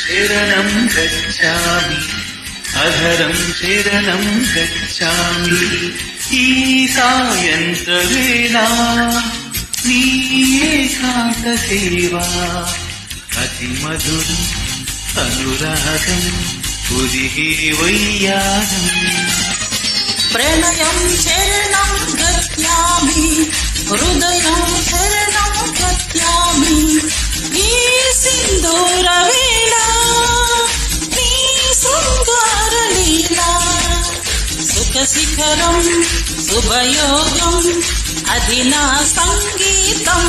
శరణం గచ్ఛామి అధరం శరణం గచ్ఛామి ఈ సాయంత్రవేళ నీ ఏకాంత సేవా అతి మధురం అనురాగం ఉదిగే వయ్యారం ప్రణయం శరణం గచ్ఛామి హృదయం శరణం గచ్ఛామి ఈ సింధూర వేళ నీ శృంగార లీల సుఖ శిఖరం శుభయోగం అది నా సంగీతం